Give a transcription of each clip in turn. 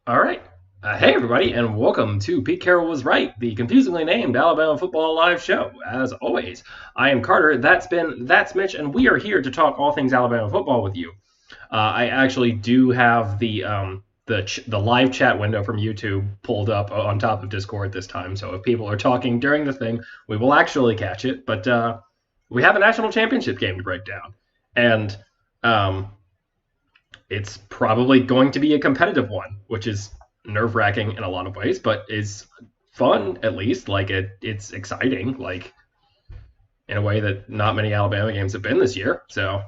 All right. Hey, everybody, and welcome to Pete Carroll Was Right, the confusingly named Alabama football live show. As always, I am Carter. That's Mitch, and we are here to talk all things Alabama football with you. I actually do have the live chat window from YouTube pulled up on top of Discord this time, so if people are talking during the thing, we will actually catch it. But we have a national championship game to break down, and um, it's probably going to be a competitive one, which is nerve wracking in a lot of ways, but is fun at least. Like it's exciting, like in a way that not many Alabama games have been this year. So,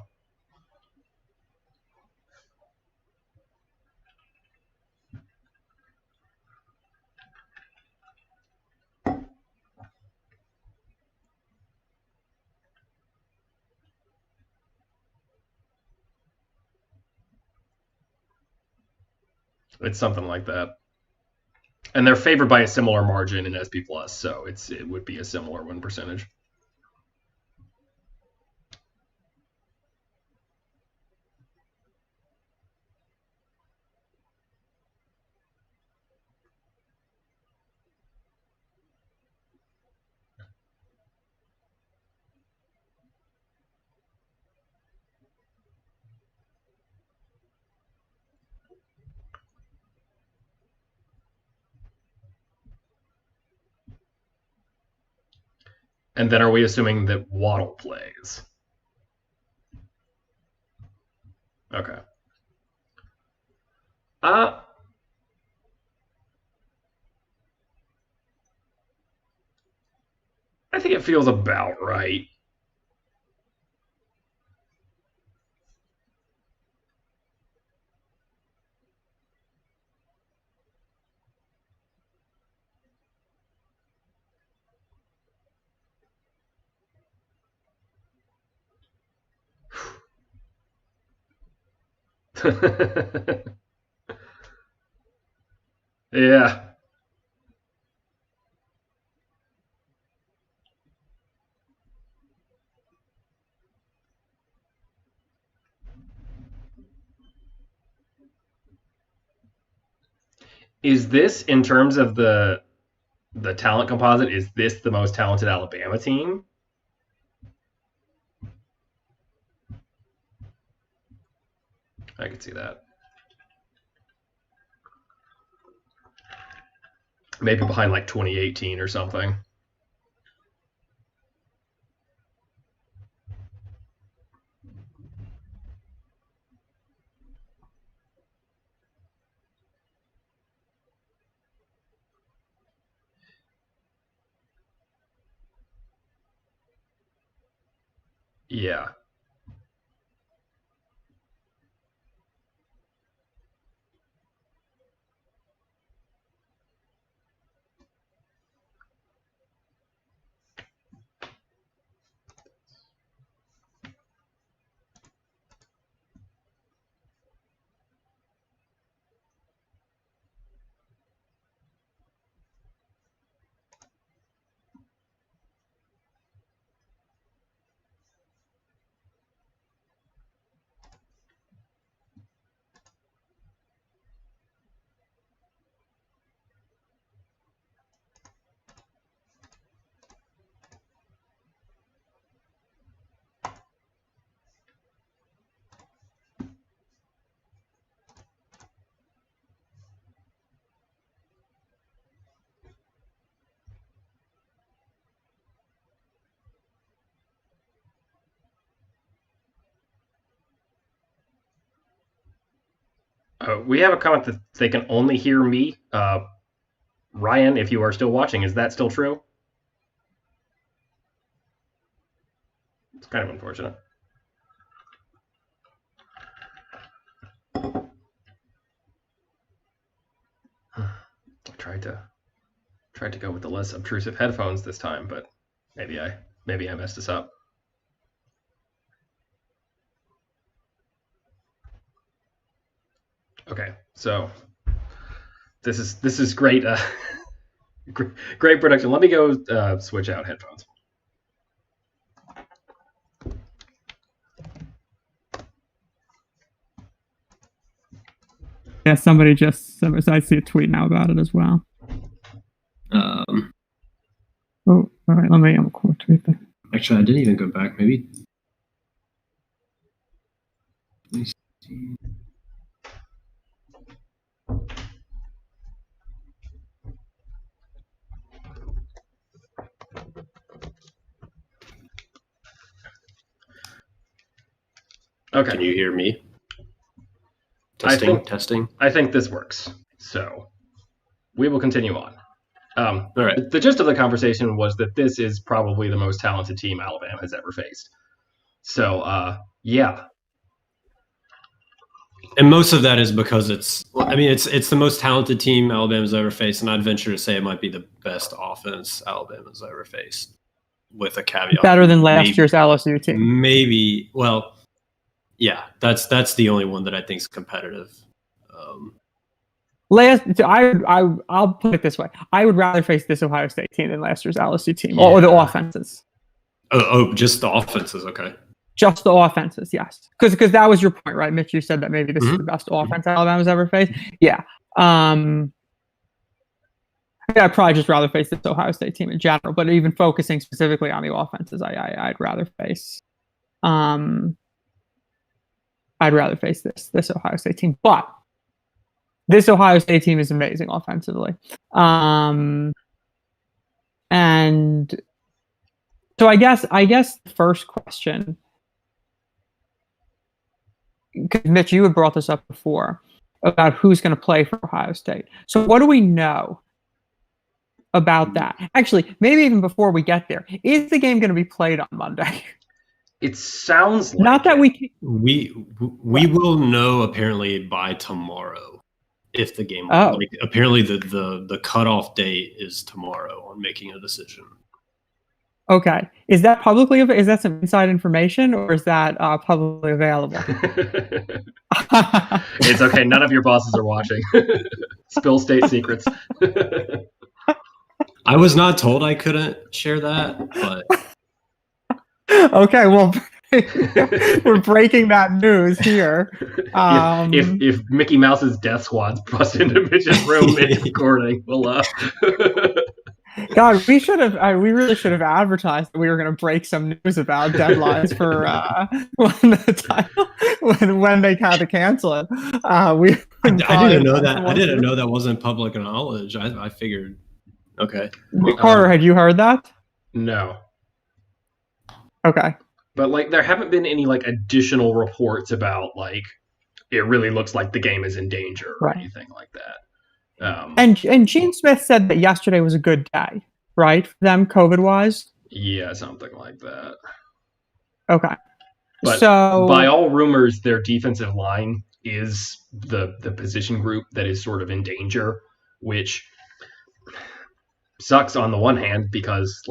it's something like that. And they're favored by a similar margin in SP Plus, so it would be a similar win percentage. And then are we assuming that Waddle plays? Okay. Uh I think it feels about right. Yeah. Is this in terms of the talent composite? Is this the most talented Alabama team? I could see that. Maybe behind like 2018 or something. Yeah. We have a comment that they can only hear me. Ryan, if you are still watching, is that still true? It's kind of unfortunate. I tried to go with the less obtrusive headphones this time, but maybe I messed this up. Okay, so this is great. Great production. Let me go switch out headphones. Yeah, I see a tweet now about it as well. Oh, all right. I'm a quote tweet there. Actually, I didn't even go back. Maybe. Let me see. Okay. Can you hear me? Testing. I think this works. So we will continue on. All right. The gist of the conversation was that this is probably the most talented team Alabama has ever faced. So, yeah. And most of that is because it's the most talented team Alabama's ever faced, and I'd venture to say it might be the best offense Alabama's ever faced, with a caveat. Better than last year's LSU team. Maybe. Well, yeah, that's the only one that I think is competitive. I'll put it this way: I would rather face this Ohio State team than last year's LSU team, or the offenses. Oh, just the offenses, okay. Just the offenses, yes. Because that was your point, right, Mitch? You said that maybe this is the best offense Alabama's ever faced. Yeah. I'd probably just rather face this Ohio State team in general, but even focusing specifically on the offenses, I'd rather face. I'd rather face this Ohio State team, but this Ohio State team is amazing offensively. And so I guess the first question, because Mitch, you had brought this up before about who's going to play for Ohio State. So what do we know about that? Actually, maybe even before we get there, is the game going to be played on Monday? It sounds like not that we will know apparently by tomorrow if the game. Apparently the cutoff date is tomorrow on making a decision. Okay, is that publicly? Is that some inside information, or is that publicly available? It's okay. None of your bosses are watching. Spill state secrets. I was not told I couldn't share that, but. Okay, well, we're breaking that news here. If Mickey Mouse's Death Squad's bust into Mitch's room mid-recording, we'll. God, we really should have advertised that we were going to break some news about deadlines for when they had to cancel it. I didn't know that. I didn't know that wasn't public knowledge. I figured. Okay. Carter, had you heard that? No. Okay. But there haven't been any additional reports about it really looks like the game is in danger or anything like that. And Gene Smith said that yesterday was a good day, right, for them COVID-wise? Yeah, something like that. Okay. But so, by all rumors, their defensive line is the position group that is sort of in danger, which sucks on the one hand because,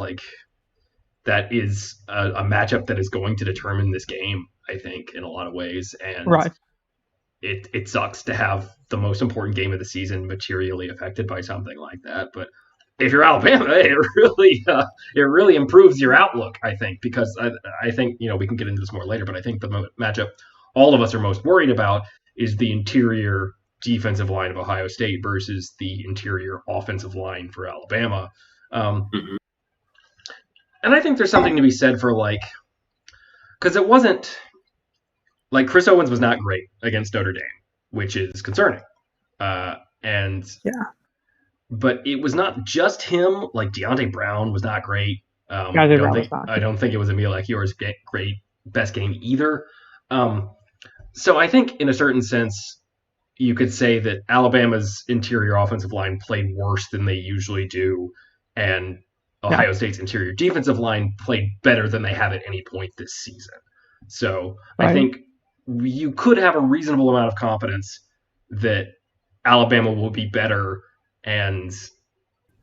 that is a matchup that is going to determine this game, I think, in a lot of ways. And it sucks to have the most important game of the season materially affected by something like that. But if you're Alabama, it really improves your outlook, I think, because I think, we can get into this more later, but I think the matchup all of us are most worried about is the interior defensive line of Ohio State versus the interior offensive line for Alabama. And I think there's something to be said for because it wasn't Chris Owens was not great against Notre Dame, which is concerning. But it was not just him. Deontay Brown was not great. I don't think it was Emil Achior's great best game either. So I think in a certain sense, you could say that Alabama's interior offensive line played worse than they usually do, and Ohio State's interior defensive line played better than they have at any point this season. So I think you could have a reasonable amount of confidence that Alabama will be better, and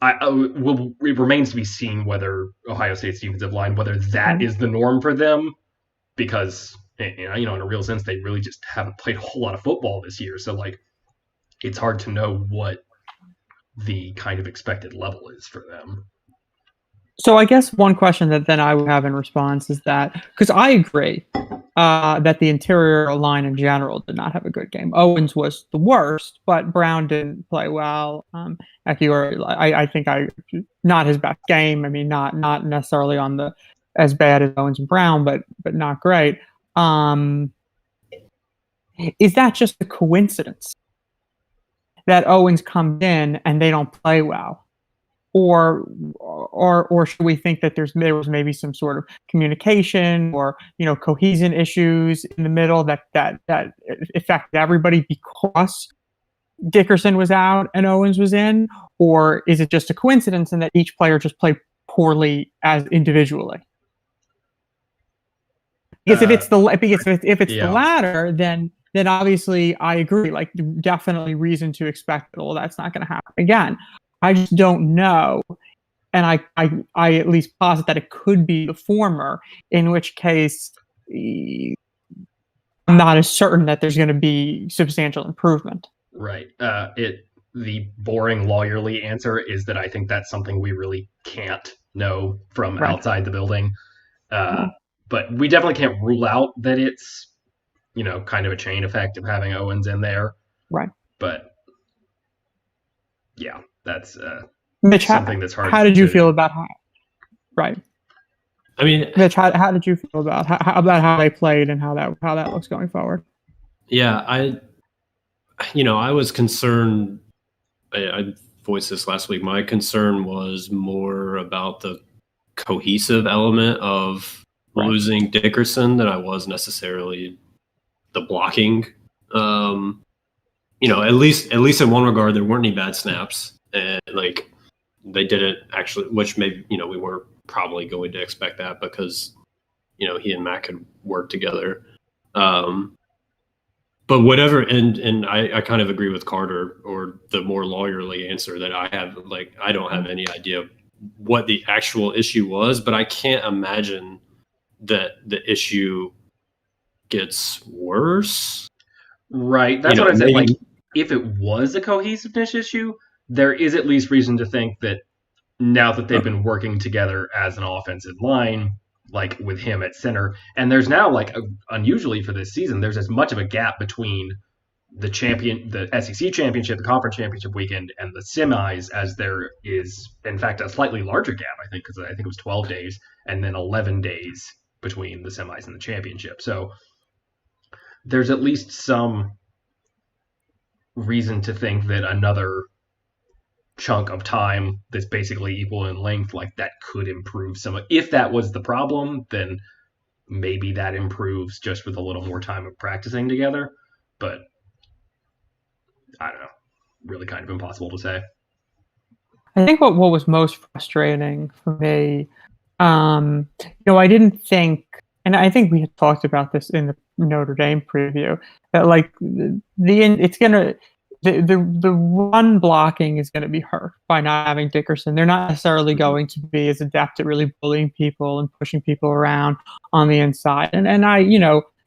it remains to be seen whether Ohio State's defensive line, whether that is the norm for them, because in a real sense, they really just haven't played a whole lot of football this year. So it's hard to know what the kind of expected level is for them. So I guess one question that then I would have in response is that, because I agree that the interior line in general did not have a good game. Owens was the worst, but Brown didn't play well. I think not his best game. I mean, not necessarily on the as bad as Owens and Brown, but not great. Is that just a coincidence that Owens comes in and they don't play well? Or should we think that there was maybe some sort of communication or cohesion issues in the middle that affected everybody because Dickerson was out and Owens was in? Or is it just a coincidence and that each player just played poorly as individually? Because if it's the latter, then obviously I agree. Like, definitely reason to expect that. Well, that's not going to happen again. I just don't know, and I at least posit that it could be the former. In which case, I'm not as certain that there's going to be substantial improvement. Right. The boring lawyerly answer is that I think that's something we really can't know from outside the building. But we definitely can't rule out that it's, kind of a chain effect of having Owens in there. Right. But yeah, that's Mitch, something that's hard. How did you feel about how? Right. I mean, Mitch, how did you feel about how they played and how that looks going forward? Yeah, I was concerned. I voiced this last week. My concern was more about the cohesive element of losing Dickerson than I was necessarily the blocking. At least in one regard, there weren't any bad snaps, and like they didn't actually, which maybe we were probably going to expect that because he and Matt could work together. But whatever, and I kind of agree with Carter, or the more lawyerly answer that I have. Like, I don't have any idea what the actual issue was, but I can't imagine that the issue gets worse. Right. That's what I said. Like, if it was a cohesiveness issue, there is at least reason to think that now that they've been working together as an offensive line, like with him at center, and there's now, like, unusually for this season, there's as much of a gap between the SEC championship, the conference championship weekend, and the semis as there is, in fact, a slightly larger gap, I think, because I think it was 12 days and then 11 days between the semis and the championship. So there's at least some reason to think that another chunk of time that's basically equal in length, like, that could improve some. If that was the problem, then maybe that improves just with a little more time of practicing together. But I don't know. Really kind of impossible to say. I think what was most frustrating for me, I didn't think, and I think we had talked about this in the Notre Dame preview, that like the run blocking is going to be hurt by not having Dickerson. They're not necessarily going to be as adept at really bullying people and pushing people around on the inside. And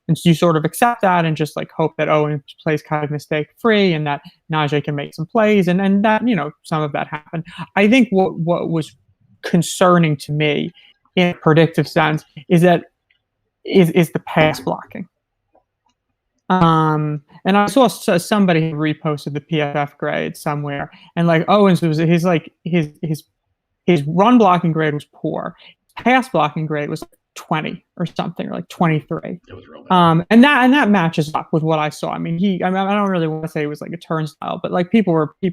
and so you sort of accept that and just like hope that Owens plays kind of mistake free and that Najee can make some plays and that some of that happened. I think what was concerning to me in a predictive sense is that is the pass blocking. And I saw somebody reposted the PFF grade somewhere, and like Owens was his run blocking grade was poor. Pass blocking grade was 20 or something, or like 23. It was real bad. And that matches up with what I saw. I mean, I don't really want to say it was like a turnstile, but like people were he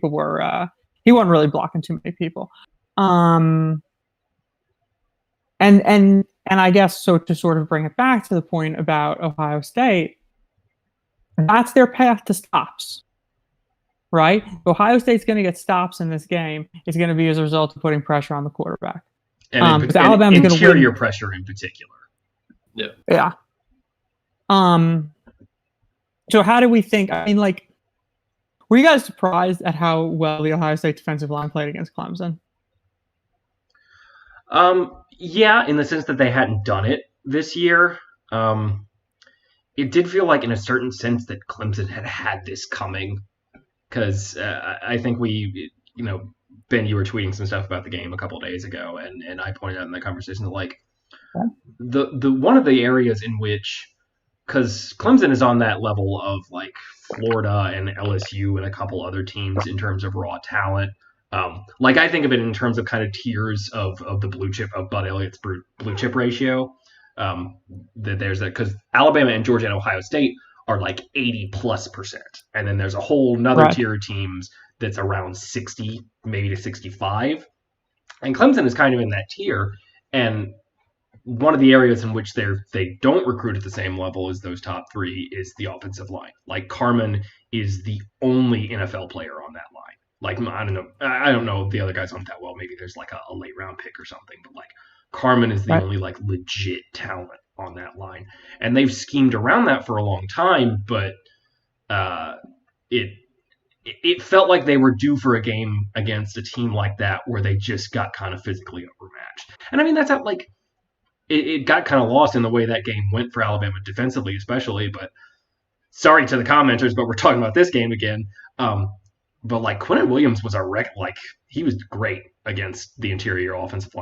wasn't really blocking too many people. And I guess so, to sort of bring it back to the point about Ohio State, that's their path to stops, right? Ohio State's going to get stops in this game. It's going to be as a result of putting pressure on the quarterback. And Alabama's going to win. Interior pressure in particular. Yeah. So how do we think? I mean, like, were you guys surprised at how well the Ohio State defensive line played against Clemson? Yeah, in the sense that they hadn't done it this year. It did feel like, in a certain sense, that Clemson had this coming, because I think we, Ben, you were tweeting some stuff about the game a couple of days ago, and I pointed out in the conversation that, like, the one of the areas in which because Clemson is on that level of like Florida and LSU and a couple other teams in terms of raw talent. Like I think of it in terms of kind of tiers of the blue chip of Bud Elliott's blue chip ratio. That there's that because Alabama and Georgia and Ohio State are like 80+%, and then there's a whole nother tier of teams that's around 60, maybe to 65, and Clemson is kind of in that tier. And one of the areas in which they don't recruit at the same level as those top three is the offensive line. Like Carman is the only NFL player on that line. Like I don't know the other guys on that well. Maybe there's like a late round pick or something, but like Carman is the only like legit talent on that line, and they've schemed around that for a long time. But it felt like they were due for a game against a team like that where they just got kind of physically overmatched. And I mean that's not like it got kind of lost in the way that game went for Alabama defensively, especially. But sorry to the commenters, but we're talking about this game again. But like Quinnen Williams was like he was great against the interior offensive line